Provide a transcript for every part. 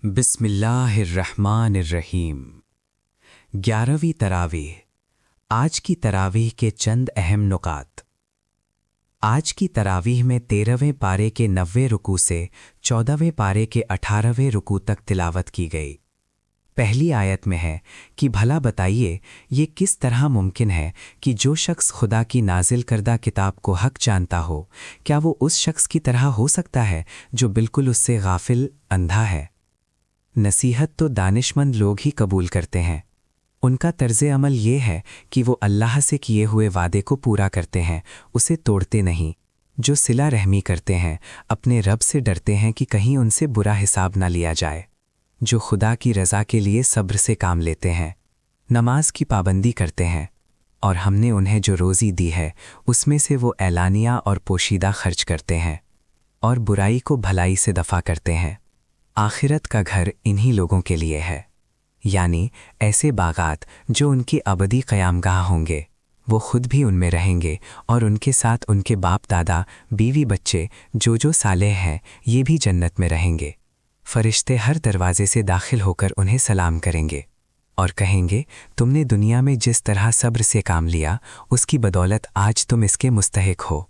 بسم اللہ الرحمن الرحیم 11ویں تراویح۔ آج کی تراویح کے چند اہم نکات۔ آج کی تراویح میں 13ویں پارے کے 90 رکوع سے 14ویں پارے کے 18ویں رکوع تک تلاوت کی گئی۔ پہلی آیت میں ہے کہ بھلا بتائیے یہ کس طرح ممکن ہے کہ جو شخص خدا کی نازل کردہ کتاب کو حق جانتا ہو، کیا وہ اس شخص کی طرح ہو سکتا ہے جو بالکل اس سے غافل، اندھا ہے؟ نصیحت تو دانش مند لوگ ہی قبول کرتے ہیں۔ ان کا طرز عمل یہ ہے کہ وہ اللہ سے کیے ہوئے وعدے کو پورا کرتے ہیں، اسے توڑتے نہیں۔ جو صلہ رحمی کرتے ہیں، اپنے رب سے ڈرتے ہیں کہ کہیں ان سے برا حساب نہ لیا جائے۔ جو خدا کی رضا کے لیے صبر سے کام لیتے ہیں، نماز کی پابندی کرتے ہیں، اور ہم نے انہیں جو روزی دی ہے اس میں سے وہ اعلانیہ اور پوشیدہ خرچ کرتے ہیں، اور برائی کو بھلائی سے دفع کرتے ہیں۔ آخرت کا گھر انہی لوگوں کے لیے ہے، یعنی ایسے باغات جو ان کی ابدی قیام گاہ ہوں گے، وہ خود بھی ان میں رہیں گے اور ان کے ساتھ ان کے باپ دادا، بیوی بچے جو صالح ہیں یہ بھی جنت میں رہیں گے۔ فرشتے ہر دروازے سے داخل ہو کر انہیں سلام کریں گے اور کہیں گے تم نے دنیا میں جس طرح صبر سے کام لیا اس کی بدولت آج تم اس کے مستحق ہو۔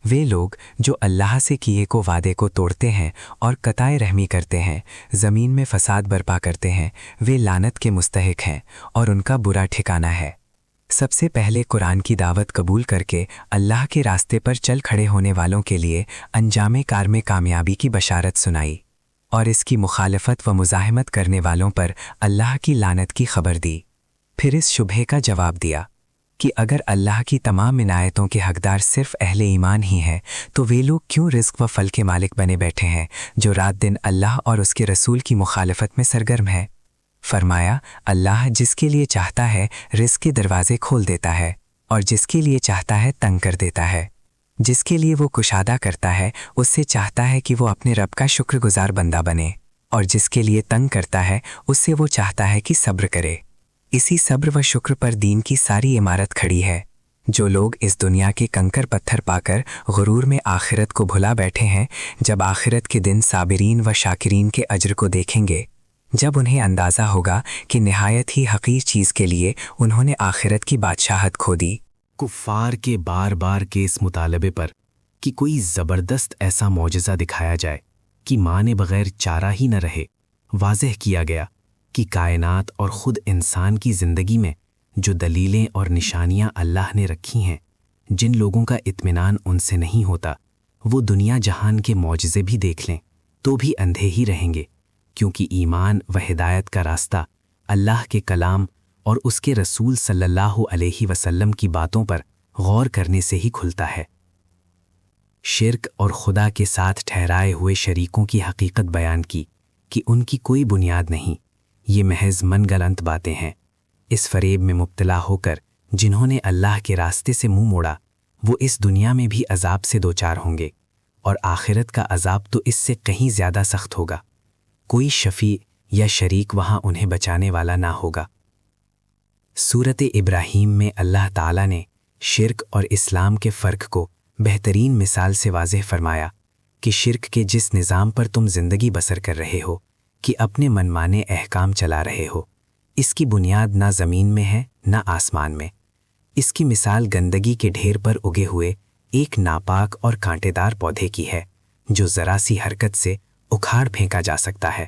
وہ لوگ جو اللہ سے کیے کو وعدے کو توڑتے ہیں اور قطع رحمی کرتے ہیں، زمین میں فساد برپا کرتے ہیں، وہ لعنت کے مستحق ہیں اور ان کا برا ٹھکانہ ہے۔ سب سے پہلے قرآن کی دعوت قبول کر کے اللہ کے راستے پر چل کھڑے ہونے والوں کے لیے انجام کار میں کامیابی کی بشارت سنائی، اور اس کی مخالفت و مزاحمت کرنے والوں پر اللہ کی لعنت کی خبر دی۔ پھر اس شبہے کا جواب دیا کہ اگر اللہ کی تمام عنایتوں کے حقدار صرف اہل ایمان ہی ہیں تو وہ لوگ کیوں رزق و پھل کے مالک بنے بیٹھے ہیں جو رات دن اللہ اور اس کے رسول کی مخالفت میں سرگرم ہے؟ فرمایا، اللہ جس کے لیے چاہتا ہے رزق کے دروازے کھول دیتا ہے اور جس کے لیے چاہتا ہے تنگ کر دیتا ہے۔ جس کے لیے وہ کشادہ کرتا ہے اس سے چاہتا ہے کہ وہ اپنے رب کا شکر گزار بندہ بنے، اور جس کے لیے تنگ کرتا ہے اس سے وہ چاہتا ہے کہ صبر کرے۔ اسی صبر و شکر پر دین کی ساری عمارت کھڑی ہے۔ جو لوگ اس دنیا کے کنکر پتھر پا کر غرور میں آخرت کو بھلا بیٹھے ہیں، جب آخرت کے دن صابرین و شاکرین کے اجر کو دیکھیں گے، جب انہیں اندازہ ہوگا کہ نہایت ہی حقیر چیز کے لیے انہوں نے آخرت کی بادشاہت کھو دی۔ کفار کے بار بار کے اس مطالبے پر کہ کوئی زبردست ایسا معجزہ دکھایا جائے کہ مانے بغیر چارہ ہی نہ رہے، واضح کیا گیا کہ کائنات اور خود انسان کی زندگی میں جو دلیلیں اور نشانیاں اللہ نے رکھی ہیں، جن لوگوں کا اطمینان ان سے نہیں ہوتا، وہ دنیا جہان کے معجزے بھی دیکھ لیں تو بھی اندھے ہی رہیں گے، کیونکہ ایمان و ہدایت کا راستہ اللہ کے کلام اور اس کے رسول صلی اللہ علیہ وسلم کی باتوں پر غور کرنے سے ہی کھلتا ہے۔ شرک اور خدا کے ساتھ ٹھہرائے ہوئے شریکوں کی حقیقت بیان کی کہ ان کی کوئی بنیاد نہیں، یہ محض من گھڑت باتیں ہیں۔ اس فریب میں مبتلا ہو کر جنہوں نے اللہ کے راستے سے منہ موڑا، وہ اس دنیا میں بھی عذاب سے دوچار ہوں گے، اور آخرت کا عذاب تو اس سے کہیں زیادہ سخت ہوگا۔ کوئی شفیع یا شریک وہاں انہیں بچانے والا نہ ہوگا۔ سورۃ ابراہیم میں اللہ تعالیٰ نے شرک اور اسلام کے فرق کو بہترین مثال سے واضح فرمایا کہ شرک کے جس نظام پر تم زندگی بسر کر رہے ہو، کہ اپنے منمانے احکام چلا رہے ہو، اس کی بنیاد نہ زمین میں ہے نہ آسمان میں۔ اس کی مثال گندگی کے ڈھیر پر اگے ہوئے ایک ناپاک اور کانٹے دار پودے کی ہے جو ذرا سی حرکت سے اکھاڑ پھینکا جا سکتا ہے۔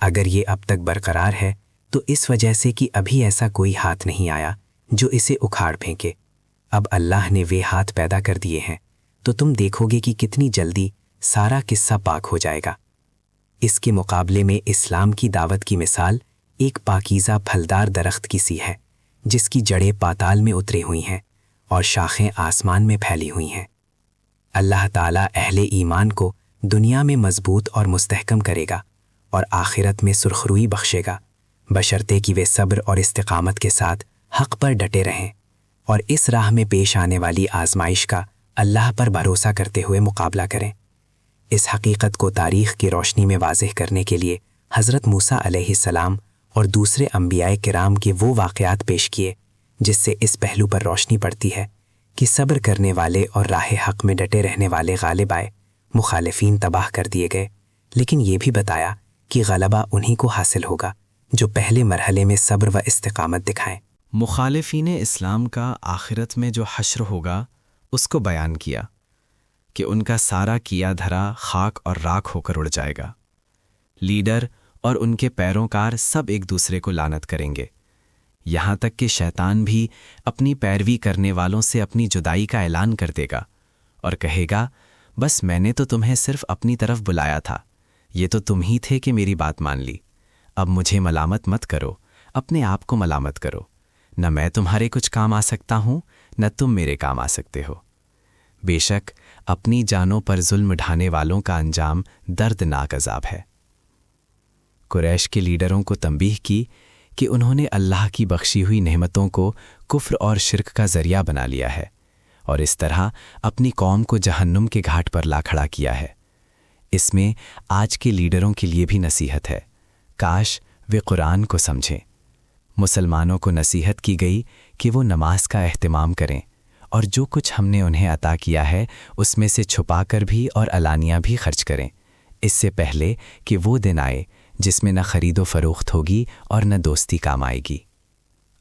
اگر یہ اب تک برقرار ہے تو اس وجہ سے کہ ابھی ایسا کوئی ہاتھ نہیں آیا جو اسے اکھاڑ پھینکے۔ اب اللہ نے وہ ہاتھ پیدا کر دیے ہیں تو تم دیکھو گے کہ کتنی جلدی سارا قصہ پاک ہو جائے گا۔ اس کے مقابلے میں اسلام کی دعوت کی مثال ایک پاکیزہ پھلدار درخت کی سی ہے جس کی جڑیں پاتال میں اتری ہوئی ہیں اور شاخیں آسمان میں پھیلی ہوئی ہیں۔ اللہ تعالیٰ اہل ایمان کو دنیا میں مضبوط اور مستحکم کرے گا اور آخرت میں سرخروئی بخشے گا، بشرطے کہ وہ صبر اور استقامت کے ساتھ حق پر ڈٹے رہیں اور اس راہ میں پیش آنے والی آزمائش کا اللہ پر بھروسہ کرتے ہوئے مقابلہ کریں۔ اس حقیقت کو تاریخ کی روشنی میں واضح کرنے کے لیے حضرت موسیٰ علیہ السلام اور دوسرے انبیاء کرام کے وہ واقعات پیش کیے جس سے اس پہلو پر روشنی پڑتی ہے کہ صبر کرنے والے اور راہ حق میں ڈٹے رہنے والے غالب آئے، مخالفین تباہ کر دیے گئے، لیکن یہ بھی بتایا کہ غلبہ انہی کو حاصل ہوگا جو پہلے مرحلے میں صبر و استقامت دکھائیں۔ مخالفین اسلام کا آخرت میں جو حشر ہوگا اس کو بیان کیا کہ ان کا سارا کیا دھرا خاک اور راکھ ہو کر اڑ جائے گا۔ لیڈر اور ان کے پیروکار سب ایک دوسرے کو لعنت کریں گے، یہاں تک کہ شیطان بھی اپنی پیروی کرنے والوں سے اپنی جدائی کا اعلان کر دے گا اور کہے گا بس میں نے تو تمہیں صرف اپنی طرف بلایا تھا، یہ تو تم ہی تھے کہ میری بات مان لی، اب مجھے ملامت مت کرو، اپنے آپ کو ملامت کرو، نہ میں تمہارے کچھ کام آ سکتا ہوں نہ تم میرے کام آ سکتے ہو۔ بے شک اپنی جانوں پر ظلم ڈھانے والوں کا انجام دردناک عذاب ہے۔ قریش کے لیڈروں کو تنبیہ کی کہ انہوں نے اللہ کی بخشی ہوئی نعمتوں کو کفر اور شرک کا ذریعہ بنا لیا ہے اور اس طرح اپنی قوم کو جہنم کے گھاٹ پر لا کھڑا کیا ہے۔ اس میں آج کے لیڈروں کے لیے بھی نصیحت ہے، کاش وہ قرآن کو سمجھیں۔ مسلمانوں کو نصیحت کی گئی کہ وہ نماز کا اہتمام کریں اور جو کچھ ہم نے انہیں عطا کیا ہے اس میں سے چھپا کر بھی اور علانیہ بھی خرچ کریں، اس سے پہلے کہ وہ دن آئے جس میں نہ خرید و فروخت ہوگی اور نہ دوستی کام آئے گی۔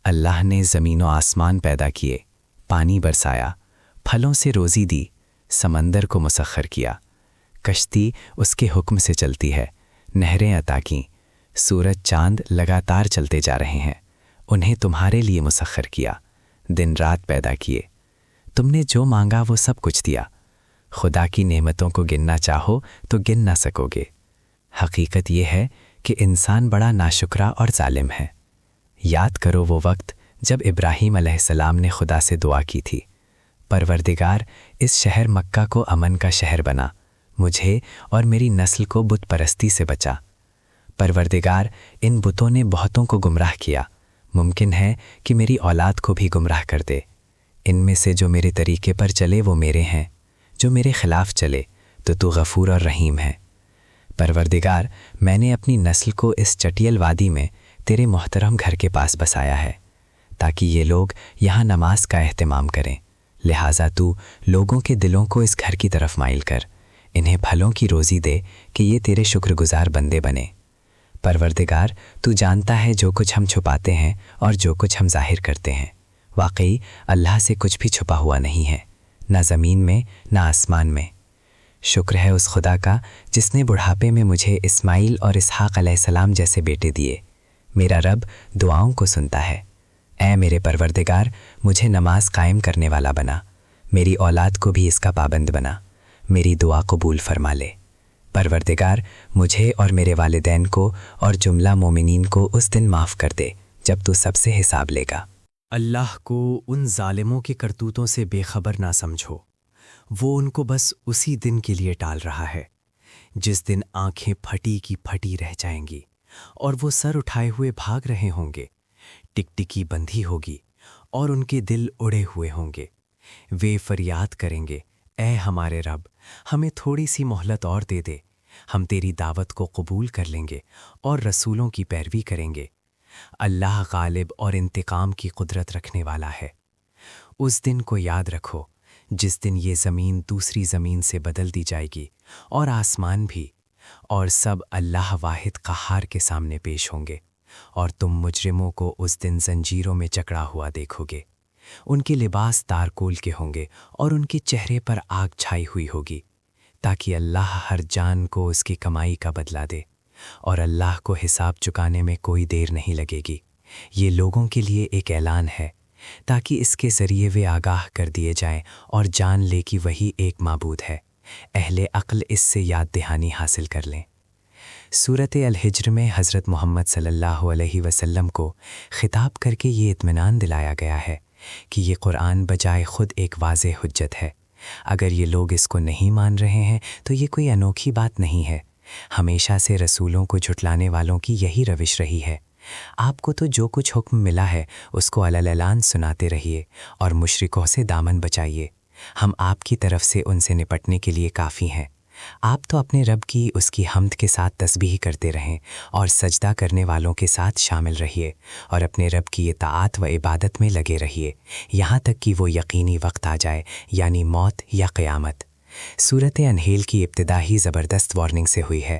اللہ نے زمین و آسمان پیدا کیے، پانی برسایا، پھلوں سے روزی دی، سمندر کو مسخر کیا، کشتی اس کے حکم سے چلتی ہے، نہریں عطا کیں، سورج چاند لگاتار چلتے جا رہے ہیں، انہیں تمہارے لیے مسخر کیا، دن رات پیدا کیے، تم نے جو مانگا وہ سب کچھ دیا۔ خدا کی نعمتوں کو گننا چاہو تو گن نہ سکو گے۔ حقیقت یہ ہے کہ انسان بڑا ناشکرا اور ظالم ہے۔ یاد کرو وہ وقت جب ابراہیم علیہ السلام نے خدا سے دعا کی تھی، پروردگار اس شہر مکہ کو امن کا شہر بنا، مجھے اور میری نسل کو بت پرستی سے بچا۔ پروردگار ان بتوں نے بہتوں کو گمراہ کیا، ممکن ہے کہ میری اولاد کو بھی گمراہ کر دے۔ ان میں سے جو میرے طریقے پر چلے وہ میرے ہیں، جو میرے خلاف چلے تو غفور اور رحیم ہے۔ پروردگار میں نے اپنی نسل کو اس چٹیل وادی میں تیرے محترم گھر کے پاس بسایا ہے تاکہ یہ لوگ یہاں نماز کا اہتمام کریں، لہٰذا تو لوگوں کے دلوں کو اس گھر کی طرف مائل کر، انہیں پھلوں کی روزی دے کہ یہ تیرے شکر گزار بندے بنے۔ پروردگار تو جانتا ہے جو کچھ ہم چھپاتے ہیں اور جو کچھ ہم ظاہر کرتے ہیں، واقعی اللہ سے کچھ بھی چھپا ہوا نہیں ہے، نہ زمین میں نہ آسمان میں۔ شکر ہے اس خدا کا جس نے بڑھاپے میں مجھے اسماعیل اور اسحاق علیہ السلام جیسے بیٹے دیے۔ میرا رب دعاؤں کو سنتا ہے۔ اے میرے پروردگار مجھے نماز قائم کرنے والا بنا، میری اولاد کو بھی اس کا پابند بنا، میری دعا قبول فرما لے۔ پروردگار مجھے اور میرے والدین کو اور جملہ مومنین کو اس دن معاف کر دے جب تو سب سے حساب لے گا۔ اللہ کو ان ظالموں کے کرتوتوں سے بے خبر نہ سمجھو، وہ ان کو بس اسی دن کے لیے ٹال رہا ہے جس دن آنکھیں پھٹی کی پھٹی رہ جائیں گی اور وہ سر اٹھائے ہوئے بھاگ رہے ہوں گے، ٹکٹکی بندھی ہوگی اور ان کے دل اڑے ہوئے ہوں گے۔ وہ فریاد کریں گے، اے ہمارے رب ہمیں تھوڑی سی مہلت اور دے دے، ہم تیری دعوت کو قبول کر لیں گے اور رسولوں کی پیروی کریں گے۔ اللہ غالب اور انتقام کی قدرت رکھنے والا ہے۔ اس دن کو یاد رکھو جس دن یہ زمین دوسری زمین سے بدل دی جائے گی اور آسمان بھی، اور سب اللہ واحد قہار کے سامنے پیش ہوں گے، اور تم مجرموں کو اس دن زنجیروں میں جکڑا ہوا دیکھو گے۔ ان کے لباس تارکول کے ہوں گے اور ان کے چہرے پر آگ چھائی ہوئی ہوگی، تاکہ اللہ ہر جان کو اس کی کمائی کا بدلہ دے، اور اللہ کو حساب چکانے میں کوئی دیر نہیں لگے گی۔ یہ لوگوں کے لیے ایک اعلان ہے تاکہ اس کے ذریعے وہ آگاہ کر دیے جائیں اور جان لے کہ وہی ایک معبود ہے۔ اہل عقل اس سے یاد دہانی حاصل کر لیں۔ سورۃ الحجر میں حضرت محمد صلی اللہ علیہ وسلم کو خطاب کر کے یہ اطمینان دلایا گیا ہے کہ یہ قرآن بجائے خود ایک واضح حجت ہے۔ اگر یہ لوگ اس کو نہیں مان رہے ہیں تو یہ کوئی انوکھی بات نہیں ہے، ہمیشہ سے رسولوں کو جھٹلانے والوں کی یہی روش رہی ہے۔ آپ کو تو جو کچھ حکم ملا ہے اس کو علی الاعلان سناتے رہیے اور مشرکوں سے دامن بچائیے، ہم آپ کی طرف سے ان سے نپٹنے کے لیے کافی ہیں۔ آپ تو اپنے رب کی اس کی حمد کے ساتھ تسبیح کرتے رہیں اور سجدہ کرنے والوں کے ساتھ شامل رہیے اور اپنے رب کی اطاعت و عبادت میں لگے رہیے یہاں تک کہ وہ یقینی وقت آ جائے، یعنی موت یا قیامت۔ سورۃ انحیل کی ابتدا ہی زبردست وارننگ سے ہوئی ہے۔